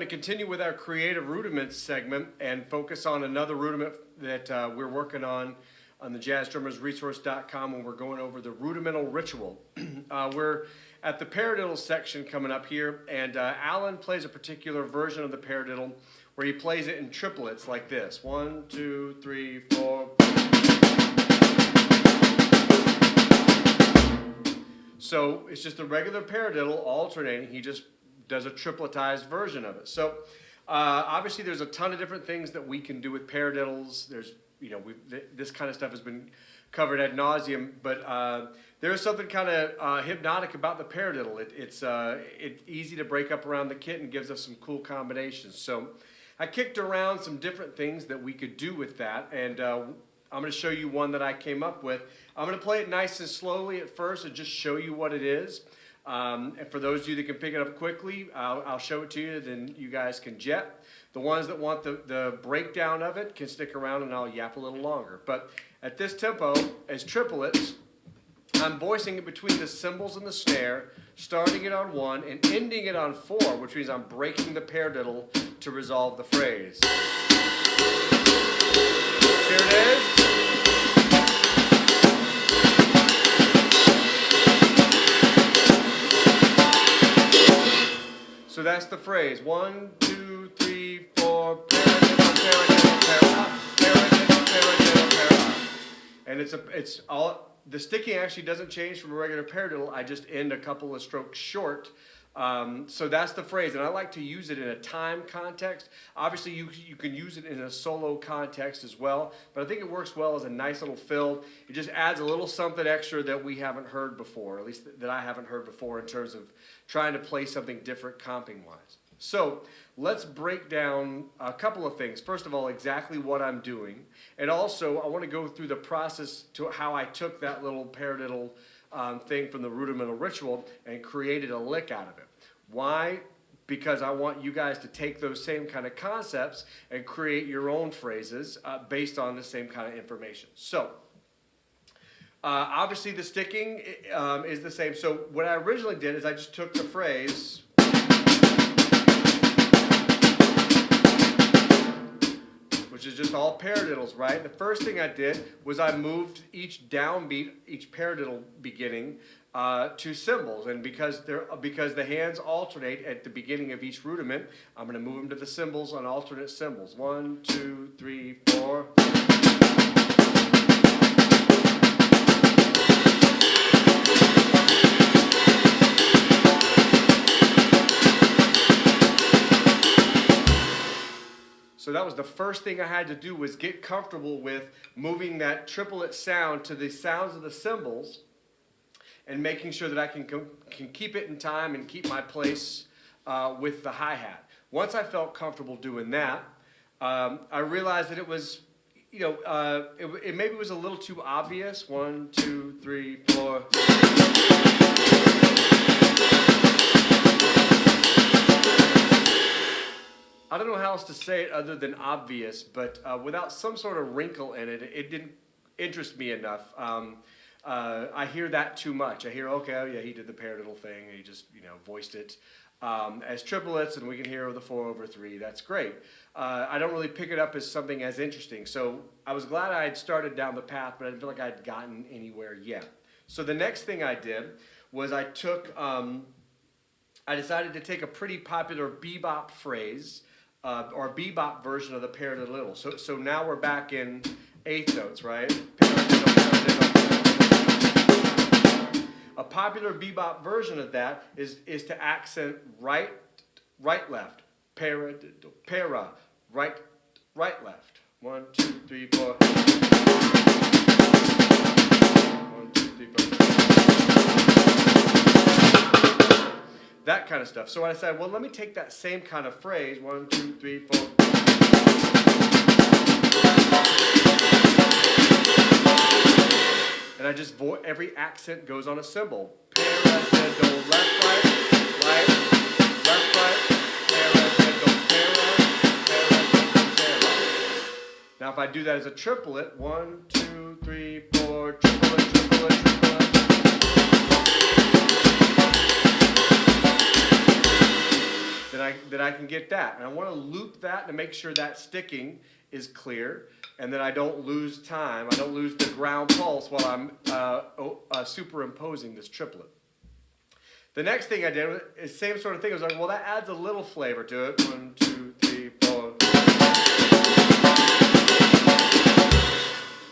to continue with our creative rudiments segment and focus on another rudiment that we're working on the jazzdrummersresource.com when we're going over the rudimental ritual. We're at the paradiddle section coming up here, and Alan plays a particular version of the paradiddle where he plays it in triplets like this. 1, 2, 3, 4. So it's just a regular paradiddle alternating. He just does a tripletized version of it. So obviously there's a ton of different things that we can do with paradiddles. There's, this kind of stuff has been covered ad nauseum, but there's something kind of hypnotic about the paradiddle. It's easy to break up around the kit and gives us some cool combinations. So I kicked around some different things that we could do with that, and I'm going to show you one that I came up with. I'm going to play it nice and slowly at first and just show you what it is. And for those of you that can pick it up quickly, I'll show it to you, then you guys can jet. The ones that want the breakdown of it can stick around and I'll yap a little longer. But at this tempo, as triplets, I'm voicing it between the cymbals and the snare, starting it on 1 and ending it on 4, which means I'm breaking the paradiddle to resolve the phrase. Here it is. So that's the phrase. 1, 2, 3, 4. Paradiddle, paradiddle, paradiddle, paradiddle, paradiddle. And it's all. The sticking actually doesn't change from a regular paradiddle. I just end a couple of strokes short. So that's the phrase, and I like to use it in a time context. Obviously, you can use it in a solo context as well, but I think it works well as a nice little fill. It just adds a little something extra that we haven't heard before, at least that I haven't heard before in terms of trying to play something different comping-wise. So let's break down a couple of things. First of all, exactly what I'm doing, and also I want to go through the process to how I took that little paradiddle thing from the rudimental ritual and created a lick out of it. Why? Because I want you guys to take those same kind of concepts and create your own phrases based on the same kind of information. So obviously the sticking is the same. So what I originally did is I just took the phrase which is just all paradiddles, right? The first thing I did was I moved each downbeat, each paradiddle beginning to cymbals, and because the hands alternate at the beginning of each rudiment, I'm going to move them to the cymbals on alternate cymbals. 1, 2, 3, 4. So that was the first thing I had to do, was get comfortable with moving that triplet sound to the sounds of the cymbals and making sure that I can keep it in time and keep my place with the hi-hat. Once I felt comfortable doing that, I realized that it was, it maybe was a little too obvious. 1, 2, 3, 4. I don't know how else to say it other than obvious, but without some sort of wrinkle in it, it didn't interest me enough. I hear that too much. I hear, okay, oh yeah, he did the paradiddle thing, and he just, voiced it as triplets, and we can hear the 4/3. That's great. I don't really pick it up as something as interesting. So I was glad I had started down the path, but I didn't feel like I had gotten anywhere yet. So the next thing I did was I decided to take a pretty popular bebop phrase, or bebop version of the paradiddle. So now we're back in eighth notes, right? Paradiddle, paradiddle, paradiddle. A popular bebop version of that is to accent right, left. Paradiddle, para, right, left. 1, 2, 3, 4. 1, 2, 3, 4. That kind of stuff. So I decided, well, let me take that same kind of phrase, 1, 2, 3, 4. And I just every accent goes on a cymbal. Paradiddle, left, right, left, right, paradiddle, para. Now if I do that as a triplet, 1, 2, 3, 4, triplet, triplet, triplet. Then then I can get that. And I want to loop that to make sure that sticking is clear, and then I don't lose time. I don't lose the ground pulse while I'm superimposing this triplet. The next thing I did is same sort of thing. I was like, well, that adds a little flavor to it. 1, 2, 3, 4.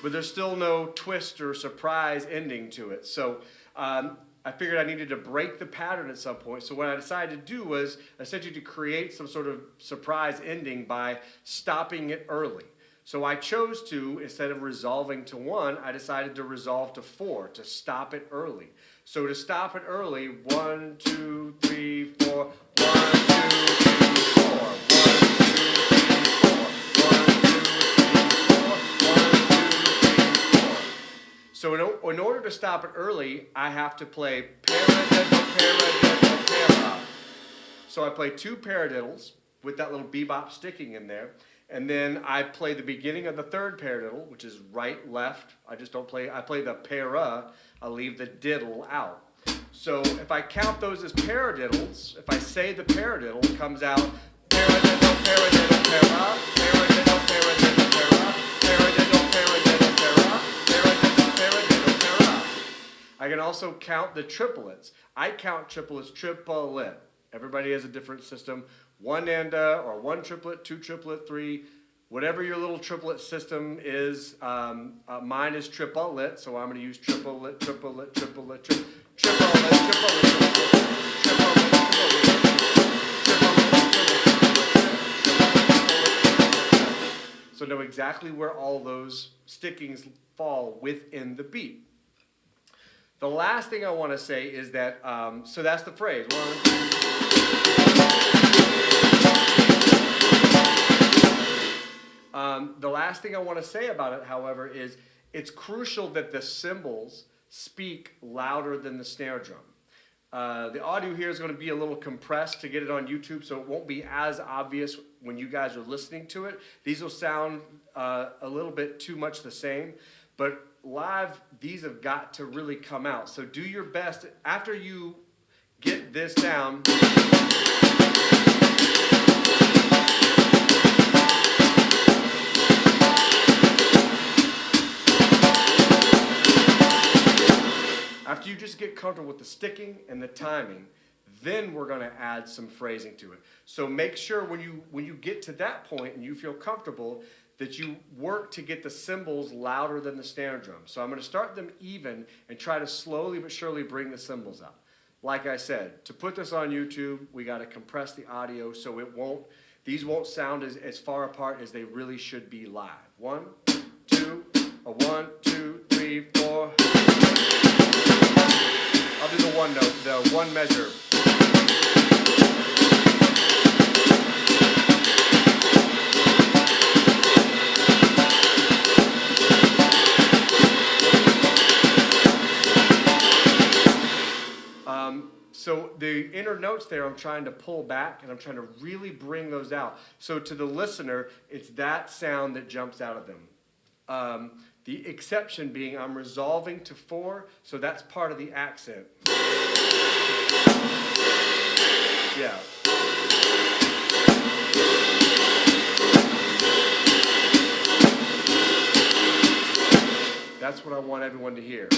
But there's still no twist or surprise ending to it. So I figured I needed to break the pattern at some point. So what I decided to do was essentially to create some sort of surprise ending by stopping it early. So I chose to, instead of resolving to 1, I decided to resolve to 4, to stop it early. So to stop it early, 1, 2, 3, 4, 1, 2, 3, 4, 1, 2, 3, 4, 1, 2, 3, 4, 1, 2, 3, 4. So in order to stop it early, I have to play paradiddle, paradiddle, para. So I play 2 paradiddles with that little bebop sticking in there. And then I play the beginning of the 3rd paradiddle, which is right, left. I play the para, I leave the diddle out. So if I count those as paradiddles, if I say the paradiddle, it comes out paradiddle, paradiddle, para, paradiddle, paradiddle, para, paradiddle, paradiddle, para, paradiddle, paradiddle, para. I can also count the triplets. I count triplets triplet. Everybody has a different system. 1 and or 1 triplet, 2 triplet, 3, whatever your little triplet system is. Mine is triplet, so I'm going to use triplet, triplet, triplet, triplet, triplet. So know exactly where all those stickings fall within the beat. The last thing I want to say is that, so that's the phrase. 1, 2. The last thing I want to say about it, however, is it's crucial that the cymbals speak louder than the snare drum. The audio here is going to be a little compressed to get it on YouTube, so it won't be as obvious when you guys are listening to it. These will sound a little bit too much the same, but live, these have got to really come out. So do your best. After you get this down, after you just get comfortable with the sticking and the timing, then we're going to add some phrasing to it. So make sure when you get to that point and you feel comfortable that you work to get the cymbals louder than the snare drum. So I'm going to start them even and try to slowly but surely bring the cymbals up. Like I said, to put this on YouTube, we got to compress the audio so these won't sound as far apart as they really should be live. 1, 2, 1, 2, 3, 4. I'll do the one note, the one measure. So the inner notes there, I'm trying to pull back and I'm trying to really bring those out. So to the listener, it's that sound that jumps out of them. The exception being I'm resolving to 4, so that's part of the accent. Yeah. That's what I want everyone to hear.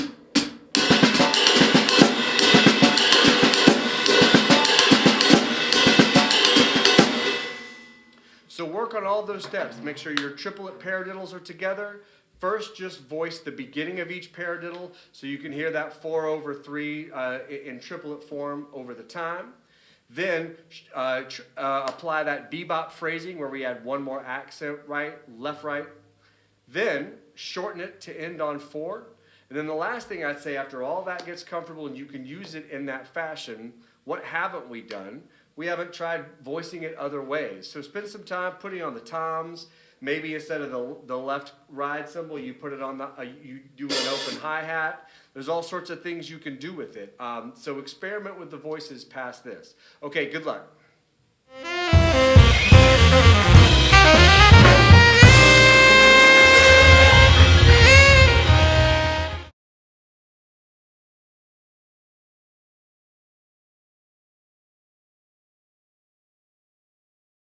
So work on all those steps. Make sure your triplet paradiddles are together. First, just voice the beginning of each paradiddle so you can hear that 4/3 in triplet form over the time. Then apply that bebop phrasing where we add one more accent, right, left, right. Then shorten it to end on 4. And then the last thing I'd say after all that gets comfortable and you can use it in that fashion, what haven't we done? We haven't tried voicing it other ways. So spend some time putting on the toms. Maybe instead of the left ride cymbal, you put it on you do an open hi-hat. There's all sorts of things you can do with it. So experiment with the voices past this. Okay, good luck.